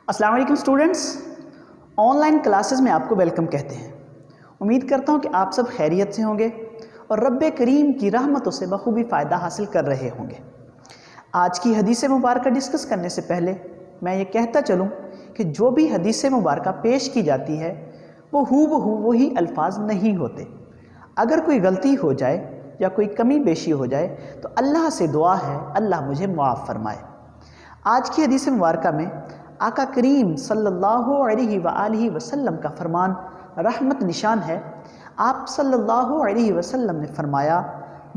अस्सलाम वालेकुम students, online classes में आपको वेलकम कहते हैं। उम्मीद करता हूँ कि आप सब खैरियत से होंगे और रब्बे करीम की रहमतों से बखूबी फ़ायदा हासिल कर रहे होंगे। आज की हदीस मुबारक डिस्कस करने से पहले मैं ये कहता चलूँ कि जो भी हदीस मुबारक पेश की जाती है वो हूबहू वही अल्फाज नहीं होते। अगर कोई गलती हो जाए या कोई कमी बेशी हो जाए तो अल्लाह से दुआ है अल्लाह मुझे मुआफ़ फरमाए। आज की हदीस मुबारक में आका करीम सल्लल्लाहु अलैहि वसल्लम का फरमान रहमत निशान है। आप सल्लल्लाहु अलैहि वसल्लम ने फरमाया,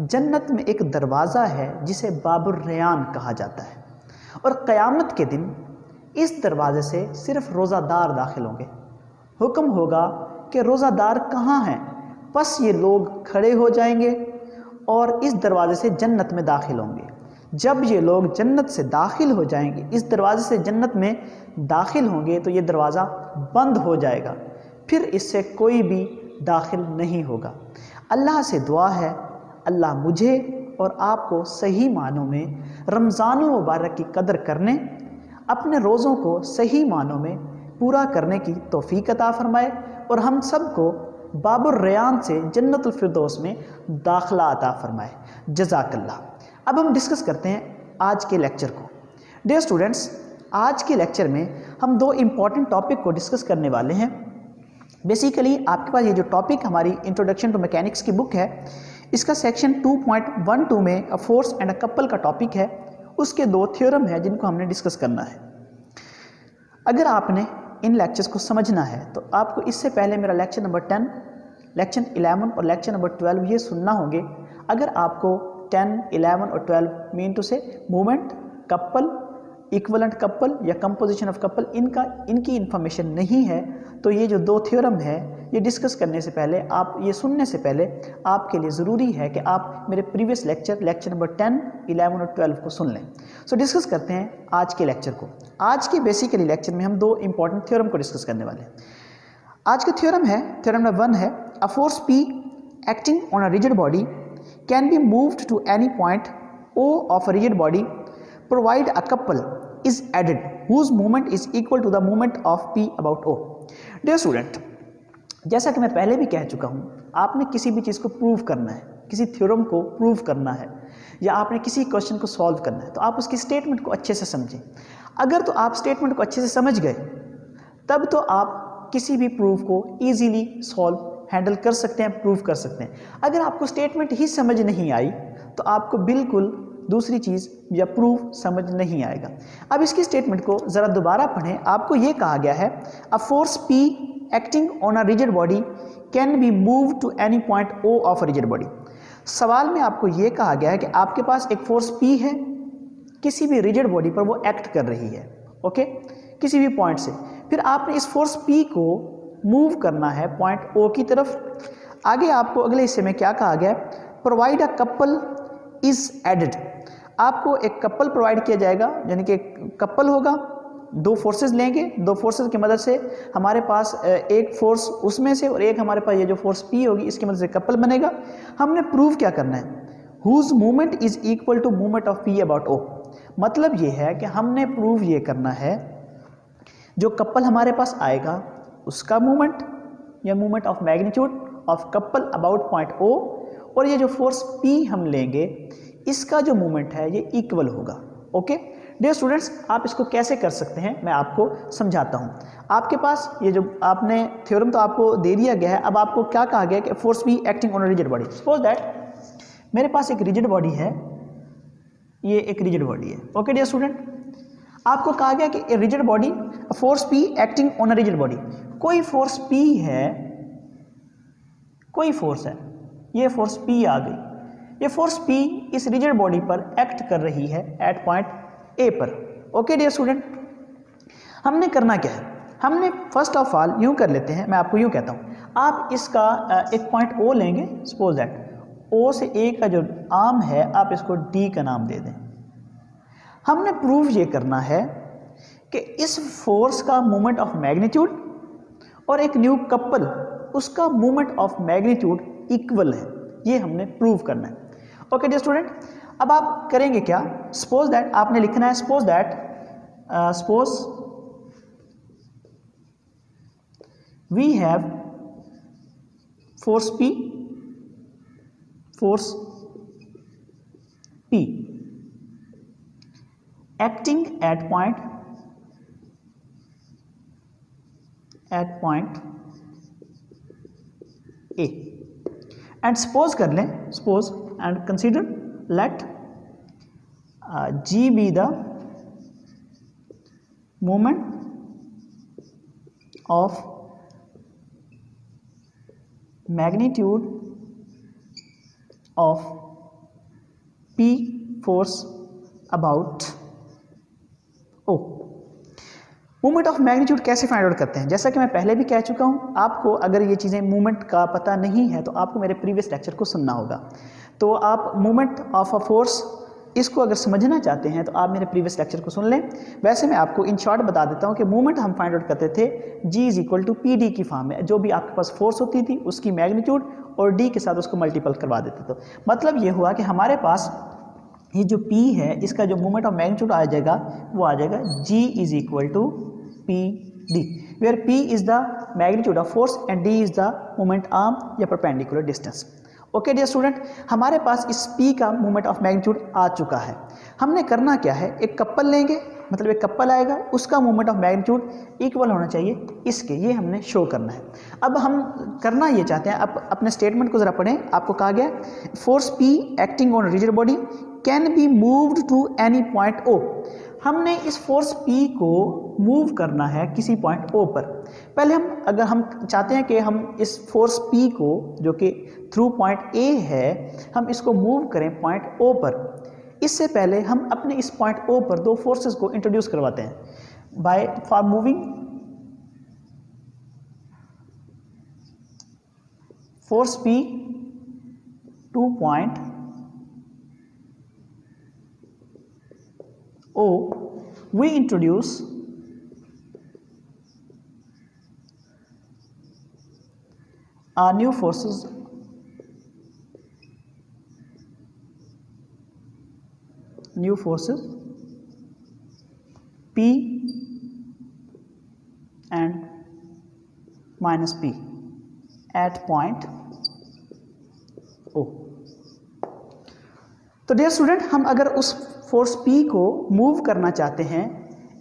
जन्नत में एक दरवाज़ा है जिसे बाबुर रयान कहा जाता है और क़यामत के दिन इस दरवाज़े से सिर्फ़ रोज़ादार दाखिल होंगे। हुक्म होगा कि रोज़ादार कहाँ हैं, बस ये लोग खड़े हो जाएंगे और इस दरवाज़े से जन्नत में दाखिल होंगे। जब ये लोग जन्नत से दाखिल हो जाएंगे, इस दरवाज़े से जन्नत में दाखिल होंगे तो ये दरवाज़ा बंद हो जाएगा, फिर इससे कोई भी दाखिल नहीं होगा। अल्लाह से दुआ है अल्लाह मुझे और आपको सही मानों में रमज़ान मुबारक की कदर करने, अपने रोज़ों को सही मानों में पूरा करने की तौफीक अता फरमाए और हम सब को बाबुर रयान से जन्नतुल फिरदौस में दाखिला अता फरमाए। जज़ाकल्लाह। अब हम डिस्कस करते हैं आज के लेक्चर को। डियर स्टूडेंट्स, आज के लेक्चर में हम दो इम्पॉर्टेंट टॉपिक को डिस्कस करने वाले हैं। बेसिकली आपके पास ये जो टॉपिक हमारी इंट्रोडक्शन टू मैकेनिक्स की बुक है, इसका सेक्शन 2.12 में a force and a couple का टॉपिक है। उसके दो थ्योरम है जिनको हमने डिस्कस करना है। अगर आपने इन लेक्चर्स को समझना है तो आपको इससे पहले मेरा लेक्चर नंबर 10, लेक्चर 11 और लेक्चर नंबर 12 ये सुनना होंगे। अगर आपको 10, 11 और 12 मीन टू से मूवमेंट, कपल, इक्विवेलेंट कपल या कंपोजिशन ऑफ कपल इनकी इन्फॉर्मेशन नहीं है तो ये जो दो थ्योरम है ये डिस्कस करने से पहले, आप ये सुनने से पहले आपके लिए ज़रूरी है कि आप मेरे प्रीवियस लेक्चर नंबर 10, 11 और 12 को सुन लें। सो डिस्कस करते हैं आज के लेक्चर को। आज के बेसिकली लेक्चर में हम दो इंपॉर्टेंट थ्योरम को डिस्कस करने वाले हैं। आज का थ्योरम है, थ्योरम नंबर 1 है, a force P acting on a rigid body can be moved to any point O of a rigid body provide a couple is added whose moment is equal to the moment of P about O. Dear student, जैसा कि मैं पहले भी कह चुका हूँ, आपने किसी भी चीज़ को प्रूव करना है, किसी थ्योरम को प्रूव करना है या आपने किसी क्वेश्चन को सॉल्व करना है तो आप उसकी स्टेटमेंट को अच्छे से समझें। अगर तो आप स्टेटमेंट को अच्छे से समझ गए तब तो आप किसी भी प्रूफ को ईजीली सॉल्व हैंडल कर सकते हैं, प्रूव कर सकते हैं। अगर आपको स्टेटमेंट ही समझ नहीं आई तो आपको बिल्कुल दूसरी चीज़ या प्रूफ समझ नहीं आएगा। अब इसकी स्टेटमेंट को ज़रा दोबारा पढ़ें। आपको ये कहा गया है, a force P acting on a rigid body can be move to any point O of a rigid body. सवाल में आपको ये कहा गया है कि आपके पास एक फोर्स P है, किसी भी रिजिड बॉडी पर वो एक्ट कर रही है, ओके, किसी भी पॉइंट से। फिर आपने इस फोर्स P को मूव करना है पॉइंट O की तरफ। आगे आपको अगले हिस्से में क्या कहा गया है, provide a couple is added. आपको एक कपल प्रोवाइड किया जाएगा, यानी कि कपल होगा, दो फोर्सेस लेंगे, दो फोर्सेस की मदद से हमारे पास एक फोर्स उसमें से और एक हमारे पास ये जो फोर्स P होगी इसकी मदद से कपल बनेगा। हमने प्रूव क्या करना है, whose movement is equal to movement of P about O। मतलब ये है कि हमने प्रूव ये करना है जो कपल हमारे पास आएगा उसका मूवमेंट या movement of magnitude of couple about point O, और ये जो फोर्स P हम लेंगे इसका जो मूवमेंट है ये इक्वल होगा। ओके डियर स्टूडेंट्स, आप इसको कैसे कर सकते हैं मैं आपको समझाता हूँ। आपके पास ये जो आपने थ्योरम तो आपको दे दिया गया है। अब आपको क्या कहा गया कि force P acting on a rigid body. Suppose that मेरे पास एक रिजिड बॉडी है, ये एक रिजिड बॉडी है। ओके डियर स्टूडेंट, आपको कहा गया कि rigid body, force P acting on a rigid body. कोई फोर्स P है, कोई फोर्स है, ये फोर्स P आ गई। ये फोर्स P इस रिजिड बॉडी पर एक्ट कर रही है एट पॉइंट A पर। ओके डियर स्टूडेंट, हमने करना क्या है, हमने फर्स्ट ऑफ ऑल यूं कर लेते हैं, मैं आपको यूं कहता हूं, आप इसका एक पॉइंट O लेंगे। सपोज दैट O से A का जो आर्म है आप इसको D का नाम दे दें। हमने प्रूव ये करना है कि इस फोर्स का मोमेंट ऑफ मैग्नीट्यूड और एक न्यू कपल उसका मोमेंट ऑफ मैग्नीट्यूड इक्वल है, ये हमने प्रूव करना है। ओके डियर स्टूडेंट, अब आप करेंगे क्या, सपोज दैट आपने लिखना है, suppose that suppose we have force P acting at point A, and suppose कर लें, suppose and consider let G be the moment of magnitude of P force about O। Movement of magnitude कैसे find out करते हैं? जैसा कि मैं पहले भी कह चुका हूं, आपको अगर ये चीज़ें मूवमेंट का पता नहीं है तो आपको मेरे प्रीवियस लेक्चर को सुनना होगा। तो आप मूवमेंट ऑफ अ फोर्स इसको अगर समझना चाहते हैं तो आप मेरे प्रीवियस लेक्चर को सुन लें। वैसे मैं आपको इन शॉर्ट बता देता हूं कि मूवमेंट हम फाइंड आउट करते थे G is equal to P D की फॉर्म में। जो भी आपके पास फोर्स होती थी उसकी मैग्नीट्यूड और D के साथ उसको मल्टीपल करवा देते थे। मतलब ये हुआ कि हमारे पास ये जो P है इसका जो मूवमेंट ऑफ मैग्नीट्यूड आ जाएगा वो आ जाएगा G is equal to P D, where P is the magnitude of force and D is the movement arm या perpendicular distance. Okay dear student, हमारे पास इस P का मूवमेंट ऑफ मैग्नीट्यूड आ चुका है। हमने करना क्या है, एक कपल लेंगे, मतलब एक कपल आएगा, उसका मूवमेंट ऑफ मैग्नीट्यूड इक्वल होना चाहिए इसके, ये हमने शो करना है। अब हम करना ये चाहते हैं, अब अपने स्टेटमेंट को जरा पढ़ें। आपको कहा गया force P acting on rigid body can be moved to any point O। हमने इस फोर्स P को मूव करना है किसी पॉइंट O पर। पहले अगर हम चाहते हैं कि हम इस फोर्स P को जो कि थ्रू पॉइंट A है हम इसको मूव करें पॉइंट O पर, इससे पहले हम अपने इस पॉइंट O पर दो फोर्सेस को इंट्रोड्यूस करवाते हैं। By for moving force P to point O, we introduce new forces P and minus P at point O। तो डियर स्टूडेंट, हम अगर उस फोर्स P को मूव करना चाहते हैं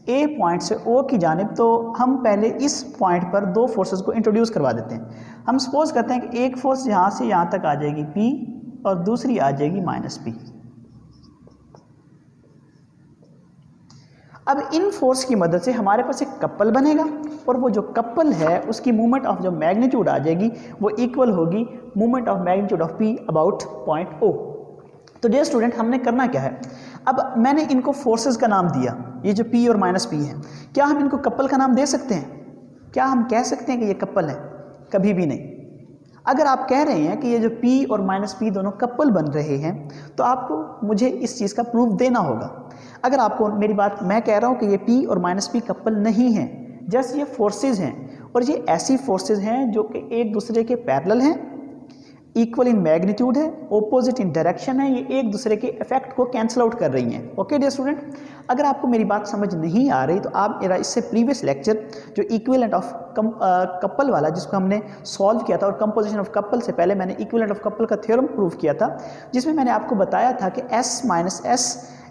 A पॉइंट से O की जानिब, तो हम पहले इस पॉइंट पर दो फोर्सेस को इंट्रोड्यूस करवा देते हैं। हम सपोज करते हैं कि एक फोर्स यहाँ से यहाँ तक आ जाएगी P और दूसरी आ जाएगी माइनस P। अब इन फोर्स की मदद से हमारे पास एक कपल बनेगा और वो जो कपल है उसकी मूवमेंट ऑफ जो मैग्नीट्यूड आ जाएगी वो इक्वल होगी movement of magnitude of P about point O। तो डियर स्टूडेंट, हमने करना क्या है, अब मैंने इनको फोर्सेस का नाम दिया, ये जो P और माइनस P है, क्या हम इनको कपल का नाम दे सकते हैं? क्या हम कह सकते हैं कि ये कपल है? कभी भी नहीं। अगर आप कह रहे हैं कि ये जो P और माइनस P दोनों कपल बन रहे हैं तो आपको मुझे इस चीज़ का प्रूफ देना होगा। अगर आपको मेरी बात, मैं कह रहा हूँ कि ये P और माइनस P कपल नहीं हैं, जस्ट ये फोर्सेज हैं और ये ऐसी फोर्सेज हैं जो कि एक दूसरे के पैरेलल हैं, इक्वल इन मैग्नीट्यूड है, ओपोजिट इन डायरेक्शन है, ये एक दूसरे के इफेक्ट को कैंसिल आउट कर रही हैं। ओके डियर स्टूडेंट, अगर आपको मेरी बात समझ नहीं आ रही तो आप मेरा इससे प्रीवियस लेक्चर जो इक्विवेलेंट ऑफ कपल वाला जिसको हमने सॉल्व किया था और कंपोजिशन ऑफ कपल से पहले मैंने इक्विवेलेंट ऑफ कपल का थ्योरम प्रूव किया था, जिसमें मैंने आपको बताया था कि S minus S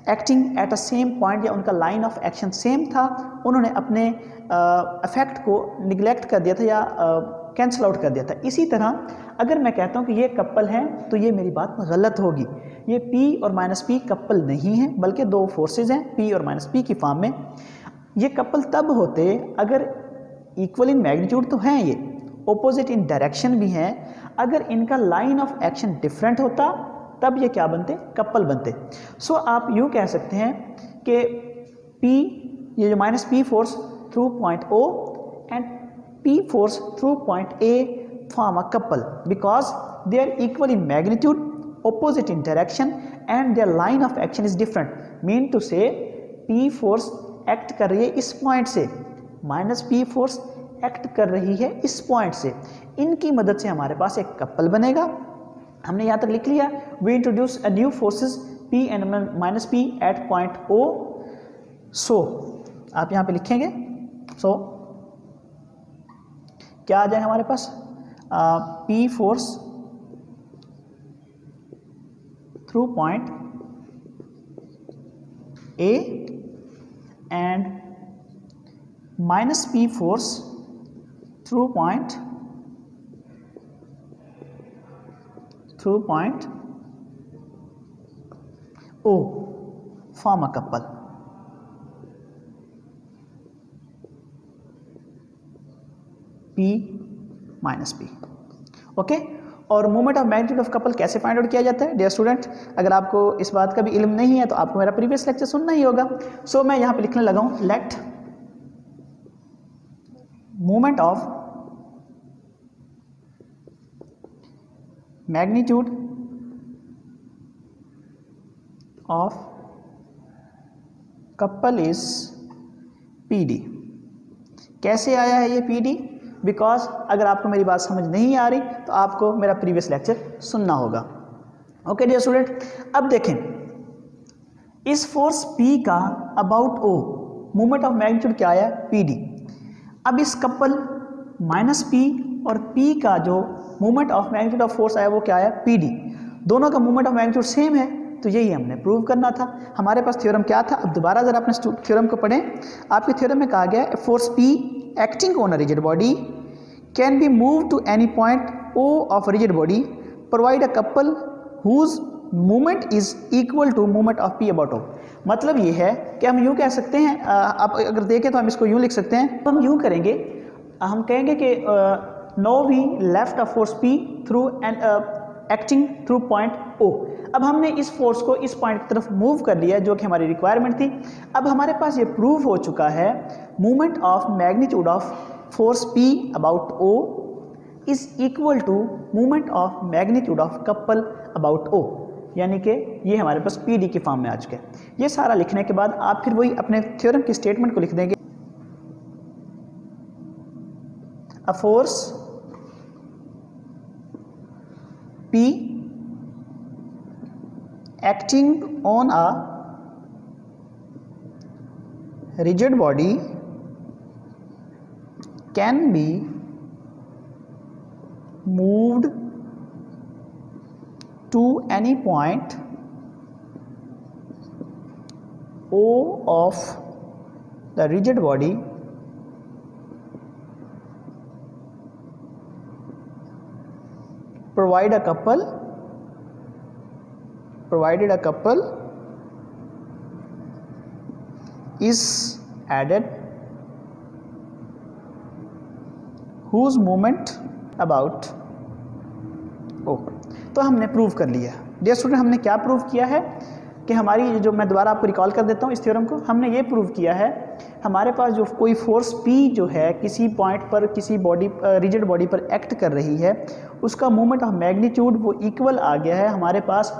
acting at a same point या उनका लाइन ऑफ एक्शन सेम था, उन्होंने अपने इफेक्ट को निगलेक्ट कर दिया था या कैंसिल आउट कर दिया था। इसी तरह अगर मैं कहता हूँ कि ये कपल हैं तो ये मेरी बात गलत होगी। ये P और माइनस P कपल नहीं है बल्कि दो फोर्सेज हैं P और माइनस P की फॉर्म में। ये कपल तब होते अगर इक्वल इन मैग्नीट्यूड तो हैं, ये ओपोजिट इन डायरेक्शन भी हैं, अगर इनका लाइन ऑफ एक्शन डिफरेंट होता तब ये क्या बनते, कपल बनते। सो आप यूँ कह सकते हैं कि P, ये जो minus P force through point O and P force through point A form a couple because they are equal in magnitude, opposite in direction and their line of action is different. Mean to say P force act कर रही है इस point से, minus P force act कर रही है इस point से। इनकी मदद से हमारे पास एक couple बनेगा। हमने यहाँ तक लिख लिया, we introduce a new forces P and minus P at point O। So आप यहाँ पे लिखेंगे, so क्या आ जाएगा हमारे पास, P force through point A and minus P force through point O form a couple. P minus P, okay. और moment of magnitude of couple कैसे फाइंड आउट किया जाता है डियर स्टूडेंट, अगर आपको इस बात का भी इल्म नहीं है तो आपको मेरा प्रीवियस लेक्चर सुनना ही होगा। सो मैं यहाँ पे लिखने लगा हूँ, let moment of magnitude of couple is PD। कैसे आया है ये PD, बिकॉज अगर आपको मेरी बात समझ नहीं आ रही तो आपको मेरा प्रीवियस लेक्चर सुनना होगा। ओके डियर स्टूडेंट, अब देखें इस फोर्स P का about O moment of magnitude क्या आया, PD। अब इस कपल माइनस P और P का जो moment of magnitude of force आया वो क्या आया, PD। दोनों का मोमेंट ऑफ मैग्नीट्यूड सेम है, तो यही हमने प्रूव करना था। हमारे पास थ्योरम क्या था, अब दोबारा अगर आपने थ्योरम को पढ़ें, आपके थ्योरम में कहा गया है force P acting on a rigid body can be move to any point O of rigid body provide a couple whose movement is equal to movement of P about O। मतलब ये है कि हम यूँ कह सकते हैं, आप अगर देखें तो हम इसको यूँ लिख सकते हैं, तो हम यूँ करेंगे, हम कहेंगे कि no we left a force P through and acting through point O। अब हमने इस फोर्स को इस पॉइंट की तरफ मूव कर लिया जो कि हमारी रिक्वायरमेंट थी। अब हमारे पास ये प्रूव हो चुका है movement of magnitude of force P about O is equal to movement of magnitude of couple about O, यानी कि ये हमारे पास PD की फॉर्म में आ चुका है। ये सारा लिखने के बाद आप फिर वही अपने थ्योरम की स्टेटमेंट को लिख देंगे, अ force P acting on a rigid body can be moved to any point O of the rigid body provided a couple is added whose movement about O। तो हमने प्रूव कर लिया डियर स्टूडेंट। हमने क्या prove किया है कि हमारी जो, मैं दोबारा आपको रिकॉल कर देता हूँ इस थ्योरम को, हमने ये प्रूव किया है हमारे पास जो कोई फोर्स P जो है किसी पॉइंट पर किसी बॉडी रिजिड बॉडी पर एक्ट कर रही है, उसका मोमेंट ऑफ मैग्नीट्यूड वो इक्वल आ गया है। हमारे पास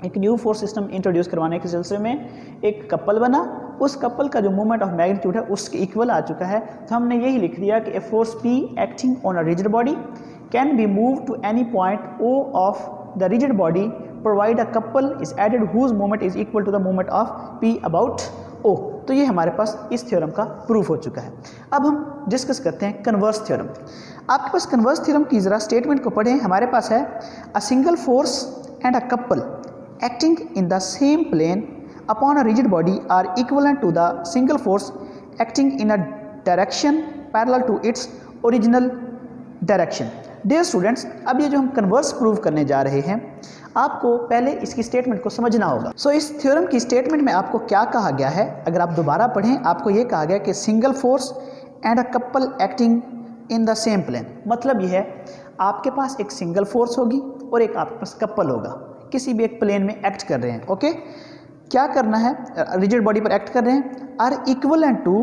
एक न्यू फोर्स सिस्टम इंट्रोड्यूस करवाने के सिलसिले में एक कपल बना, उस कपल का जो मोमेंट ऑफ मैग्नीट्यूड है उसके इक्वल आ चुका है। तो हमने यही लिख दिया कि a force P acting on a rigid body can be move to any point O of the rigid body provide a couple is added whose moment is equal to the moment of P about O। तो ये हमारे पास इस theorem का proof हो चुका है। अब हम डिस्कस करते हैं कन्वर्स थ्योरम। आपके पास कन्वर्स थ्योरम की ज़रा स्टेटमेंट को पढ़ें। हमारे पास है a single force and a couple acting in the same plane upon a rigid body are equivalent to the single force acting in a direction parallel to its original direction। Dear students, अब ये जो हम converse prove करने जा रहे हैं, आपको पहले इसकी स्टेटमेंट को समझना होगा। सो इस थ्योरम की स्टेटमेंट में आपको क्या कहा गया है, अगर आप दोबारा पढ़ें, आपको ये कहा गया कि single force and a couple acting in the same plane. मतलब ये है आपके पास एक सिंगल फोर्स होगी और एक आपके पास कपल होगा, किसी भी एक प्लेन में एक्ट कर रहे हैं। ओके, क्या करना है, रिजिड बॉडी पर एक्ट कर रहे हैं, are equivalent to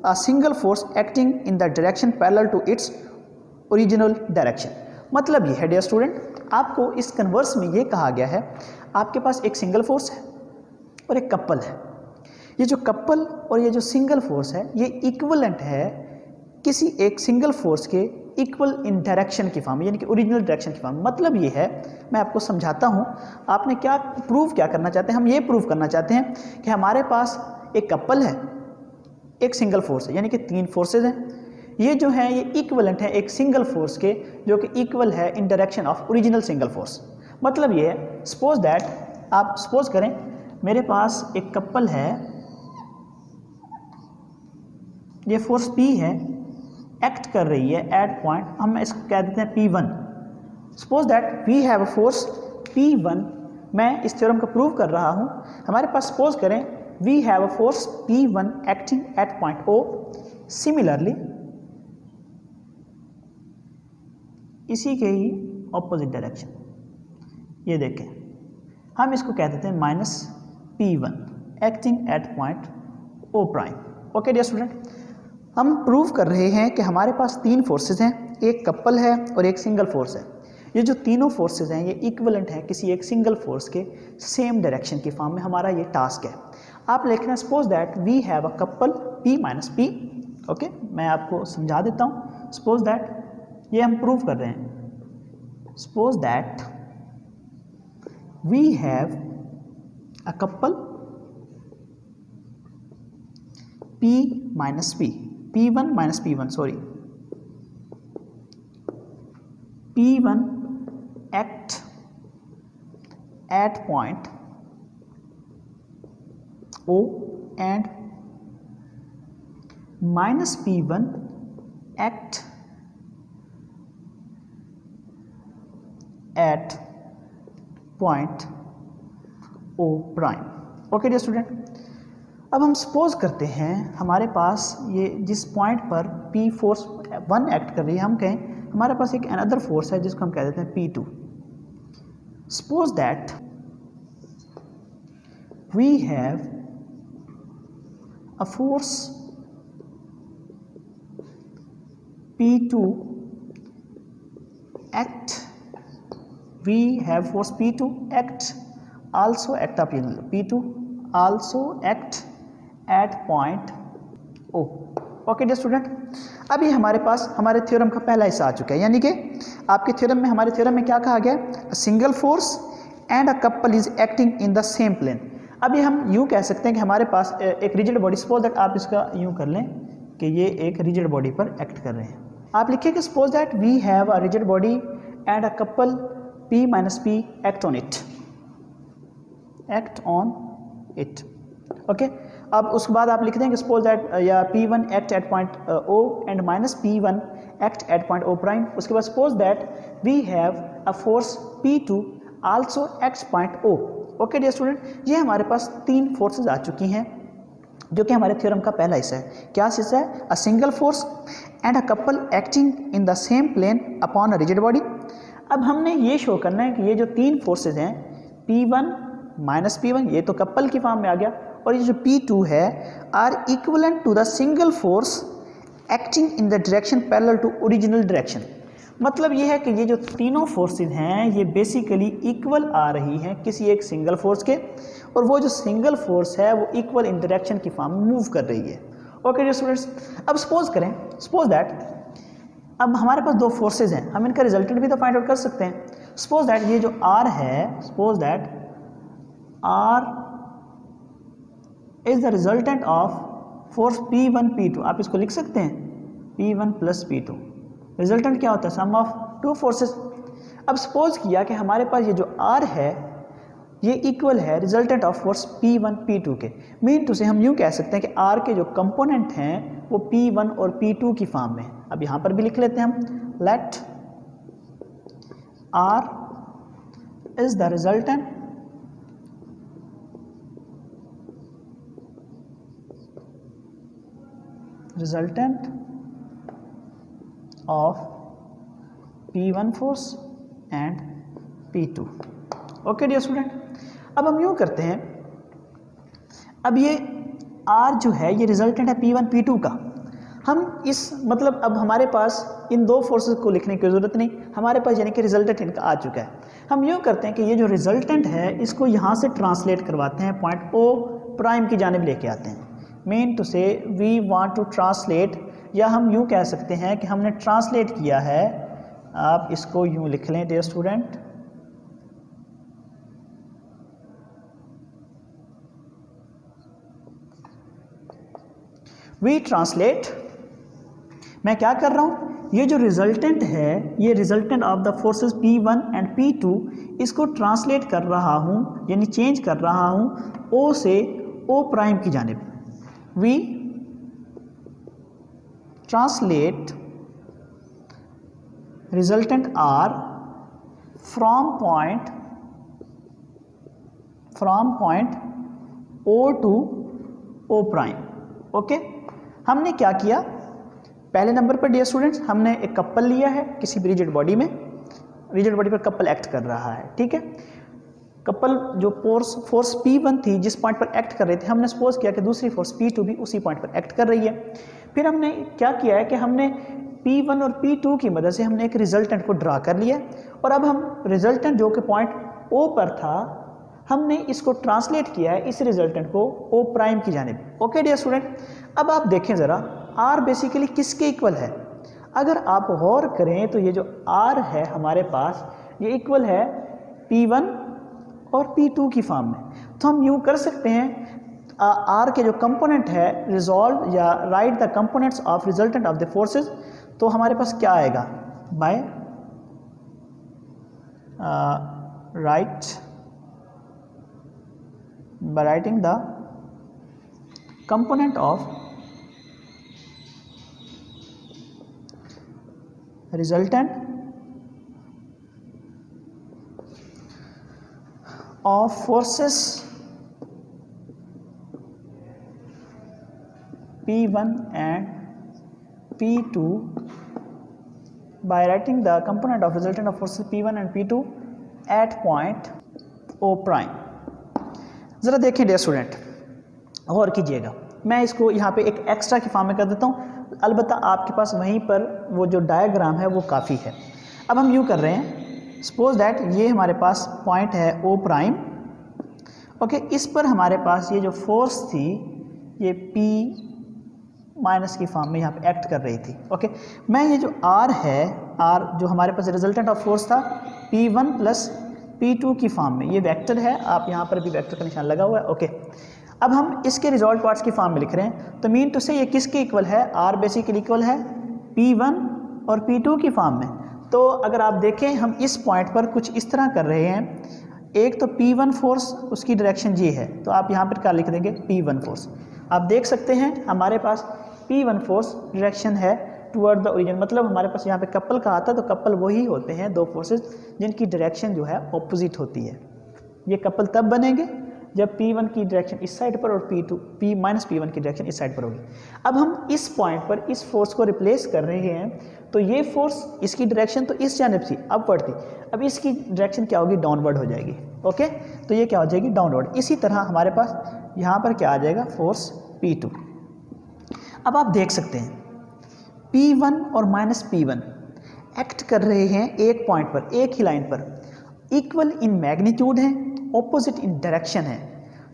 a single force acting in the direction parallel to its original direction. मतलब ये है डियर स्टूडेंट, आपको इस कन्वर्स में ये कहा गया है आपके पास एक सिंगल फोर्स है और एक कपल है। ये जो कपल और ये जो सिंगल फोर्स है ये इक्वलेंट है किसी एक सिंगल फोर्स के इक्वल इन डायरेक्शन की फॉर्म, यानी कि ओरिजिनल डायरेक्शन की फॉर्म। मतलब ये है, मैं आपको समझाता हूँ, आपने क्या प्रूव क्या करना चाहते हैं, हम ये प्रूव करना चाहते हैं कि हमारे पास एक कपल है, एक सिंगल फोर्स है, यानी कि तीन फोर्सेज हैं। ये जो है ये इक्वलेंट है एक सिंगल फोर्स के, जो कि इक्वल है इन direction of original single force. मतलब ये है, सपोज दैट, आप सपोज करें मेरे पास एक कपल है, ये फोर्स P है, एक्ट कर रही है एट पॉइंट, हम इसको कह देते हैं P1। Suppose that we have a force P1, मैं इस थ्योरम को प्रूव कर रहा हूँ। हमारे पास सपोज करें we have a force P1 acting at point O। Similarly इसी के ही ऑपोजिट डायरेक्शन, ये देखें, हम इसको कह देते हैं minus P1 acting at point O prime. Okay dear student, हम प्रूव कर रहे हैं कि हमारे पास तीन फोर्सेस हैं, एक कपल है और एक सिंगल फोर्स है। ये जो तीनों फोर्सेस हैं ये इक्विवेलेंट हैं किसी एक सिंगल फोर्स के सेम डायरेक्शन की फॉर्म में। हमारा ये टास्क है। आप लिखना suppose that we have a couple P minus P। Okay, मैं आपको समझा देता हूँ। सपोज दैट ये हम प्रूव कर रहे हैं। Suppose that we have a couple P minus P, P1 minus P1 sorry, P1 act at point O and minus P1 act at point O prime। Okay dear student, अब हम suppose करते हैं हमारे पास ये जिस पॉइंट पर P force 1 act कर रही है, हम कहें हमारे पास एक अनदर फोर्स है जिसको हम कह देते हैं P2। Suppose that we have a force P2 act, we have force P2 act also act of P2 also act at point O। Okay dear student, अभी हमारे पास हमारे थ्योरम का पहला हिस्सा आ चुका है, यानी कि आपके थ्योरम में, हमारे थ्योरम में क्या कहा गया, a single force and a couple is acting in the same plane. अभी हम यूँ कह सकते हैं कि हमारे पास एक रिजिड बॉडी, सपोज दैट आप इसका यूँ कर लें कि ये एक रिजिड बॉडी पर एक्ट कर रहे हैं। आप लिखिए कि suppose that we have a rigid body and a couple P minus P act on it, act on it. Okay, अब उसके बाद आप लिख देंगे सपोज दैट या P1 act at point O and minus P1 act at point O prime. उसके बाद suppose that we have a force P2 also act point O। Okay dear student, ये हमारे पास तीन फोर्सेस आ चुकी हैं जो कि हमारे थ्योरम का पहला हिस्सा है। क्या हिस्सा है, a single force and a couple acting in the same plane upon a rigid body. अब हमने ये शो करना है कि ये जो तीन फोर्सेस हैं P1 माइनस P1, ये तो कपल की फॉर्म में आ गया, और ये जो P2 है are equivalent to the single force acting in the direction parallel to original direction. मतलब ये है कि ये जो तीनों फोर्सेस हैं ये बेसिकली इक्वल आ रही हैं किसी एक सिंगल फोर्स के, और वो जो सिंगल फोर्स है वो इक्वल इन डायरेक्शन की फॉर्म में मूव कर रही है। ओके डियर स्टूडेंट्स, अब सपोज करें, सपोज दैट अब हमारे पास दो फोर्सेज हैं, हम इनका रिजल्टेंट भी तो फाइंड आउट कर सकते हैं। सपोज दैट ये जो R है, suppose that R is the resultant of force P1 P2। आप इसको लिख सकते हैं P1 प्लस P2। रिजल्टेंट क्या होता है, सम ऑफ टू फोर्सेस। अब सपोज किया कि हमारे पास ये जो R है ये इक्वल है resultant of force P1 P2 के। मीन टू से हम यूँ कह सकते हैं कि R के जो कंपोनेंट हैं वो P1 और P2 की फॉर्म में। अब यहाँ पर भी लिख लेते हैं हम, let R is the resultant of P1 force and P2। Okay dear student, अब हम यूँ करते हैं, अब ये R जो है ये रिजल्टेंट है P1 P2 का। हम इस मतलब अब हमारे पास इन दो फोर्सेस को लिखने की ज़रूरत नहीं, हमारे पास यानी कि रिजल्टेंट इनका आ चुका है। हम यूँ करते हैं कि ये जो रिजल्टेंट है इसको यहाँ से ट्रांसलेट करवाते हैं, पॉइंट O प्राइम की जानिब लेके आते हैं। मीन टू से वी वांट टू ट्रांसलेट, या हम यूँ कह सकते हैं कि हमने ट्रांसलेट किया है। आप इसको यूँ लिख लें डियर स्टूडेंट, we translate मैं क्या कर रहा हूँ, ये जो रिजल्टेंट है, ये resultant of the forces P1 and P2, इसको ट्रांसलेट कर रहा हूँ, यानी चेंज कर रहा हूँ O से O प्राइम की जानिब। We translate resultant R from point O to O prime. Okay, हमने क्या किया, पहले नंबर पर डियर स्टूडेंट्स हमने एक कपल लिया है किसी भी रिजिड बॉडी में, रिजिड बॉडी पर कपल एक्ट कर रहा है, ठीक है। कपल जो फोर्स P1 थी जिस पॉइंट पर एक्ट कर रही थी, हमने सपोज किया कि दूसरी फोर्स P2 भी उसी पॉइंट पर एक्ट कर रही है। फिर हमने क्या किया है कि हमने P1 और P2 की मदद से हमने एक रिजल्टेंट को ड्रा कर लिया, और अब हम रिजल्टेंट जो कि पॉइंट O पर था, हमने इसको ट्रांसलेट किया है इस रिजल्टेंट को O प्राइम की जानिब। ओके डियर स्टूडेंट, अब आप देखें ज़रा R बेसिकली किसके इक्वल है। अगर आप गौर करें तो ये जो R है हमारे पास, ये इक्वल है P1 और P2 की फॉर्म में। तो हम यूँ कर सकते हैं, R के जो कंपोनेंट है रिजॉल्व या right the components of resultant of the forces, तो हमारे पास क्या आएगा, by writing the component of resultant of forces P1 and P2 by writing the component of resultant of forces P1 and P2 at point O prime। ज़रा देखें dear student, गौर कीजिएगा, मैं इसको यहाँ पे एक एक्स्ट्रा की फॉर्म में कर देता हूँ, अलबत्ता आपके पास वहीं पर वो जो डायग्राम है वो काफ़ी है। अब हम यूँ कर रहे हैं, सपोज दैट ये हमारे पास पॉइंट है O प्राइम। ओके, इस पर हमारे पास ये जो फोर्स थी ये P माइनस की फॉर्म में यहाँ पे एक्ट कर रही थी। ओके, मैं ये जो R है, R जो हमारे पास रिजल्टेंट ऑफ फोर्स था P1 प्लस P2 की फॉर्म में, ये वेक्टर है, आप यहाँ पर भी वेक्टर का निशान लगा हुआ है। ओके, अब हम इसके रिजॉल्ट पार्ट्स की फॉर्म में लिख रहे हैं, तो मीन टू से ये किसके इक्वल है, R बेसिकली इक्वल है P1 और P2 की फॉर्म में। तो अगर आप देखें हम इस पॉइंट पर कुछ इस तरह कर रहे हैं, एक तो P1 फोर्स उसकी डायरेक्शन ये है, तो आप यहाँ पर क्या लिख देंगे, P1 फोर्स। आप देख सकते हैं हमारे पास P1 फोर्स डायरेक्शन है टुवर्ड द ओरिजिन, मतलब हमारे पास यहाँ पे कपल का आता है, तो कपल वही होते हैं दो फोर्सेस जिनकी डायरेक्शन जो है ऑपोजिट होती है। ये कपल तब बनेंगे जब P1 की डायरेक्शन इस साइड पर और P माइनस P1 की डायरेक्शन इस साइड पर होगी। अब हम इस पॉइंट पर इस फोर्स को रिप्लेस कर रहे हैं, तो ये फोर्स इसकी डायरेक्शन तो इस जानिब थी, अपवर्ड थी, अब इसकी डायरेक्शन क्या होगी, डाउनवर्ड हो जाएगी। ओके, तो ये क्या हो जाएगी, डाउनवर्ड। इसी तरह हमारे पास यहाँ पर क्या आ जाएगा, फोर्स P2। अब आप देख सकते हैं P1 और माइनस P1 एक्ट कर रहे हैं एक पॉइंट पर, एक ही लाइन पर, इक्वल इन मैग्नीट्यूड हैं, ऑपोजिट इन डायरेक्शन है,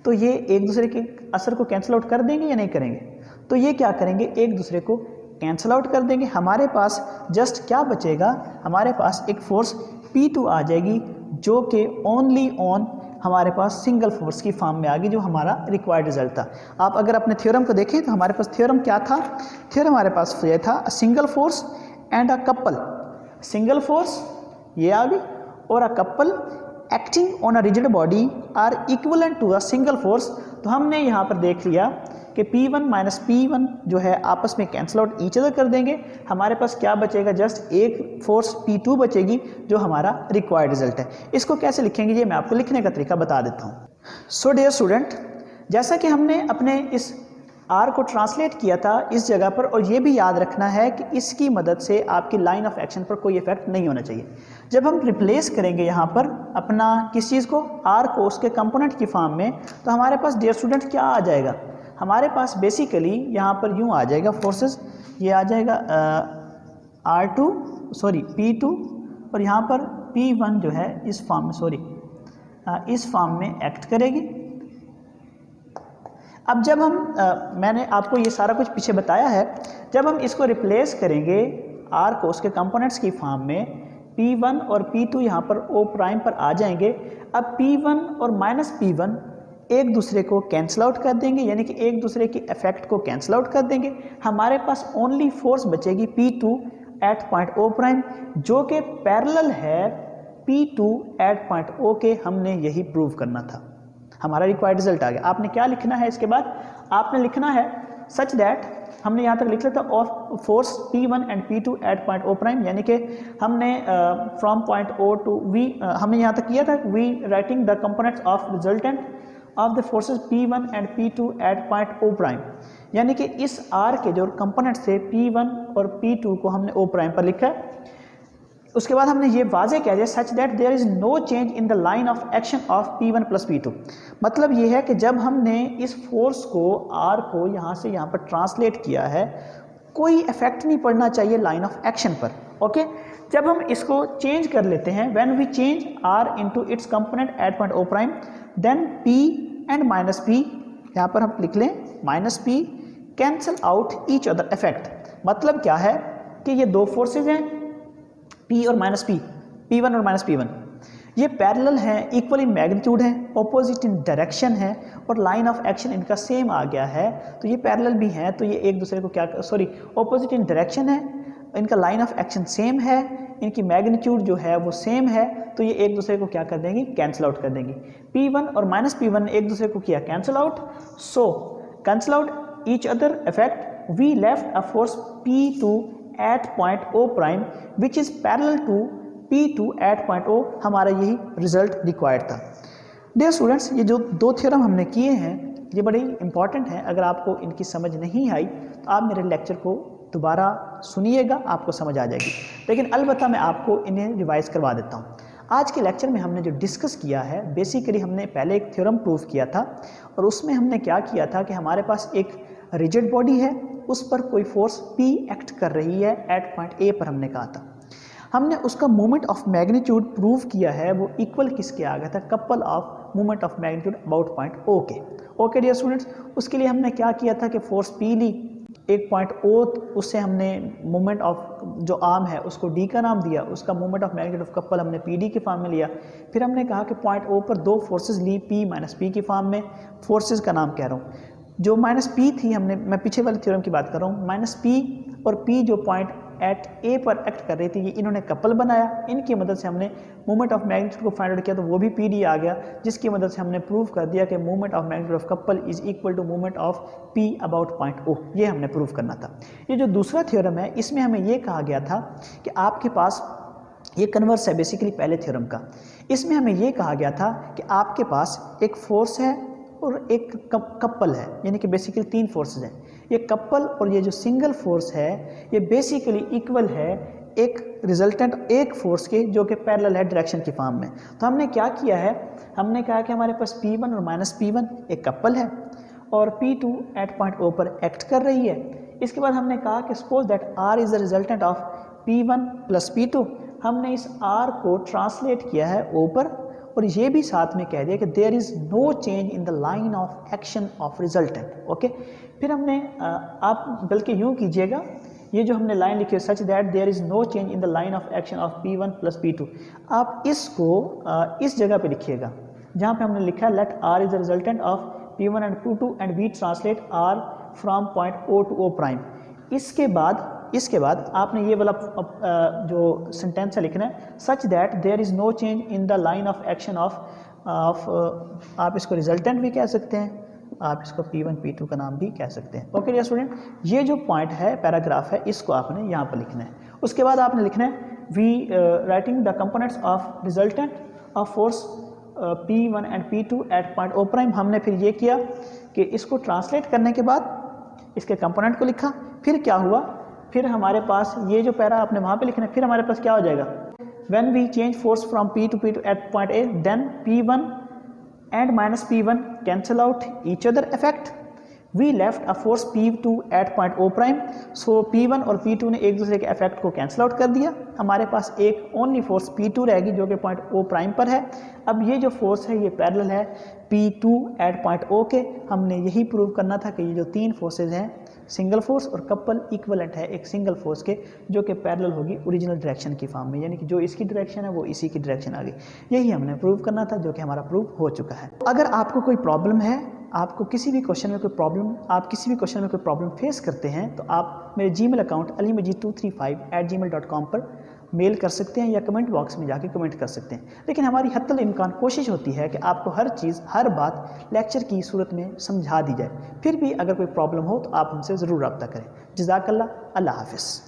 तो ये एक दूसरे के असर को कैंसिल आउट कर देंगे या नहीं करेंगे, तो ये क्या करेंगे, एक दूसरे को कैंसिल आउट कर देंगे। हमारे पास जस्ट क्या बचेगा, हमारे पास एक फोर्स P2 आ जाएगी जो कि ओनली ऑन हमारे पास सिंगल फोर्स की फॉर्म में आ गई, जो हमारा रिक्वायर्ड रिजल्ट था। आप अगर अपने थ्योरम को देखें तो हमारे पास थ्योरम क्या था, थ्योरम हमारे पास ये था, single force and a couple, single force ये आ गई और a couple acting on a rigid body are equivalent to a single force. तो हमने यहाँ पर देख लिया कि P1 माइनस P1 जो है आपस में कैंसिल आउट ईच अदर कर देंगे, हमारे पास क्या बचेगा, जस्ट एक फोर्स P2 बचेगी जो हमारा रिक्वायर्ड रिजल्ट है। इसको कैसे लिखेंगे ये मैं आपको लिखने का तरीका बता देता हूँ। सो डियर स्टूडेंट, जैसा कि हमने अपने इस R को ट्रांसलेट किया था इस जगह पर, और ये भी याद रखना है कि इसकी मदद से आपकी लाइन ऑफ एक्शन पर कोई इफेक्ट नहीं होना चाहिए। जब हम रिप्लेस करेंगे यहाँ पर अपना किस चीज़ को, R को उसके कंपोनेंट की फॉर्म में, तो हमारे पास डियर स्टूडेंट क्या आ जाएगा, हमारे पास बेसिकली यहाँ पर यूँ आ जाएगा फोर्सेस, ये आ जाएगा P2 और यहाँ पर P1 जो है इस फॉर्म में इस फॉर्म में एक्ट करेगी। अब जब हम मैंने आपको ये सारा कुछ पीछे बताया है, जब हम इसको रिप्लेस करेंगे R को उसके कंपोनेंट्स की फॉर्म में, P1 और P2 यहाँ पर O प्राइम पर आ जाएंगे। अब P1 और माइनस P1 एक दूसरे को कैंसिल आउट कर देंगे, यानी कि एक दूसरे की इफेक्ट को कैंसिल आउट कर देंगे। हमारे पास ओनली फोर्स बचेगी P2 at point O prime, जो कि पैरेलल है P2 एट पॉइंट O के। हमने यही प्रूव करना था, हमारा रिक्वायर्ड रिजल्ट आ गया। आपने क्या लिखना है इसके बाद, आपने लिखना है सच दैट, हमने यहाँ तक लिख लिया था, of force P1 and P2 at point O prime, यानी कि हमने from point O to V, हमने यहाँ तक किया था V writing the components of resultant of the forces P1 and P2 at point O prime, यानी कि इस R के जो कंपोनेंट्स थे P1 और P2 को हमने O प्राइम पर लिखा है। उसके बाद हमने ये वाजे कह दिया such that there is no change in the line of action of P1 plus P2। मतलब ये है कि जब हमने इस फोर्स को R को यहाँ से यहाँ पर ट्रांसलेट किया है, कोई इफेक्ट नहीं पड़ना चाहिए लाइन ऑफ एक्शन पर। ओके, जब हम इसको चेंज कर लेते हैं, when we change R into its component at point O prime, then P and minus P, यहाँ पर हम लिख लें minus P, cancel out each other effect. मतलब क्या है कि ये दो फोर्सेज हैं P और माइनस P, P1 और माइनस P1, ये पैरेलल हैं, इक्वल इन मैग्नीट्यूड हैं, ऑपोजिट इन डायरेक्शन है और लाइन ऑफ एक्शन इनका सेम आ गया है। तो ये पैरेलल भी हैं, तो ये एक दूसरे को क्या, सॉरी ऑपोजिट इन डायरेक्शन है, इनका लाइन ऑफ एक्शन सेम है, इनकी मैग्नीट्यूड जो है वो सेम है, तो ये एक दूसरे को क्या कर देंगी, कैंसिल आउट कर देंगी। P1 और माइनस P1 एक दूसरे को किया cancel out, so cancel out each other effect, we left a force P2 at point O prime which is parallel to P2 at point O। हमारा यही रिजल्ट रिक्वायर्ड था। डियर स्टूडेंट्स, ये जो दो थ्योरम हमने किए हैं ये बड़े इंपॉर्टेंट हैं। अगर आपको इनकी समझ नहीं आई तो आप मेरे लेक्चर को दोबारा सुनिएगा, आपको समझ आ जाएगी, लेकिन अलबत्ता मैं आपको इन्हें रिवाइज करवा देता हूँ। आज के लेक्चर में हमने जो डिस्कस किया है, बेसिकली हमने पहले एक थ्योरम प्रूव किया था और उसमें हमने क्या किया था कि हमारे पास एक रिजिड बॉडी है, उस पर कोई फोर्स P एक्ट कर रही है एट पॉइंट A पर। हमने कहा था, हमने उसका मोमेंट ऑफ मैग्नीट्यूड प्रूव किया है, वो इक्वल किसके आ गया था, couple of moment of magnitude about point O के। ओके डियर स्टूडेंट्स, उसके लिए हमने क्या किया था कि फोर्स P ली, एक पॉइंट O, उससे हमने मोमेंट ऑफ जो आर्म है उसको D का नाम दिया, उसका moment of magnitude of couple हमने PD के फॉर्म में लिया। फिर हमने कहा कि पॉइंट O पर दो फोर्सेज ली P माइनस P की फॉर्म में, फोर्सेज का नाम कह रहा हूँ, जो माइनस P थी हमने, मैं पीछे वाले थ्योरम की बात कर रहा हूँ, माइनस P और P जो पॉइंट एट A पर एक्ट कर रही थी, ये इन्होंने कपल बनाया, इनकी मदद से हमने मोमेंट ऑफ मैग्नीट्यूड को फाइंड आउट किया, तो वो भी PD आ गया, जिसकी मदद से हमने प्रूव कर दिया कि moment of magnitude of couple is equal to moment of P about point O। ये हमने प्रूव करना था। ये जो दूसरा थ्योरम है, इसमें हमें ये कहा गया था कि आपके पास, ये कन्वर्स है बेसिकली पहले थ्योरम का, इसमें हमें ये कहा गया था कि आपके पास एक फोर्स है और एक कपल है, यानी कि बेसिकली तीन फोर्सेस हैं। ये कपल और ये जो सिंगल फोर्स है ये बेसिकली इक्वल है एक रिजल्टेंट एक फोर्स के, जो कि पैरेलल है डायरेक्शन की फॉर्म में। तो हमने क्या किया है, हमने कहा कि हमारे पास P1 और माइनस P1 एक कपल है और P2 एट पॉइंट O पर एक्ट कर रही है। इसके बाद हमने कहा कि suppose that R is the resultant of P1 plus P2। हमने इस R को ट्रांसलेट किया है O पर और ये भी साथ में कह दिया कि there is no change in the line of action of resultant. Okay, फिर हमने आप बल्कि यूँ कीजिएगा, ये जो हमने लाइन लिखी है such that there is no change in the line of action of P1 plus P2, आप इसको इस जगह पे लिखिएगा जहाँ पे हमने लिखा है let R is the resultant of P1 and P2 and we translate R from point O to O prime. इसके बाद आपने ये वाला जो सेंटेंस है लिखना है such that there is no change in the line of action of आप इसको रिजल्टेंट भी कह सकते हैं, आप इसको P1 P2 का नाम भी कह सकते हैं। ओके डियर स्टूडेंट, ये जो पॉइंट है, पैराग्राफ है, इसको आपने यहाँ पर लिखना है। उसके बाद आपने लिखना है we writing the components of resultant of force P1 and P2 at point O prime. हमने फिर ये किया कि इसको ट्रांसलेट करने के बाद इसके कंपोनेंट को लिखा। फिर क्या हुआ, फिर हमारे पास ये जो पैरा आपने वहाँ पे लिखना है, फिर हमारे पास क्या हो जाएगा, when we change force from P to P2 at point A, then P1 and minus P1 cancel out each other effect, we left a force P2 at point O prime. So P1 और P2 ने एक दूसरे के effect को cancel out कर दिया, हमारे पास एक ओनली फोर्स P2 रहेगी जो कि पॉइंट O प्राइम पर है। अब ये जो फोर्स है ये पैरेलल है P2 एट पॉइंट O के। हमने यही प्रूव करना था कि ये जो तीन फोर्सेज हैं सिंगल फोर्स और कपल इक्वलेंट है एक सिंगल फोर्स के, जो कि पैरेलल होगी ओरिजिनल डायरेक्शन की फॉर्म में, यानी कि जो इसकी डायरेक्शन है वो इसी की डायरेक्शन आ गई। यही हमने प्रूव करना था, जो कि हमारा प्रूव हो चुका है। अगर आपको कोई प्रॉब्लम है, आपको किसी भी क्वेश्चन में कोई प्रॉब्लम फेस करते हैं, तो आप मेरे जीमेल अकाउंट alimajid235@gmail.com पर मेल कर सकते हैं या कमेंट बॉक्स में जाके कमेंट कर सकते हैं। लेकिन हमारी हत्तल इम्कान कोशिश होती है कि आपको हर चीज़, हर बात लेक्चर की सूरत में समझा दी जाए। फिर भी अगर कोई प्रॉब्लम हो तो आप हमसे ज़रूर रब्ता करें। जज़ाकल्लाह, अल्लाह हाफ़िज़।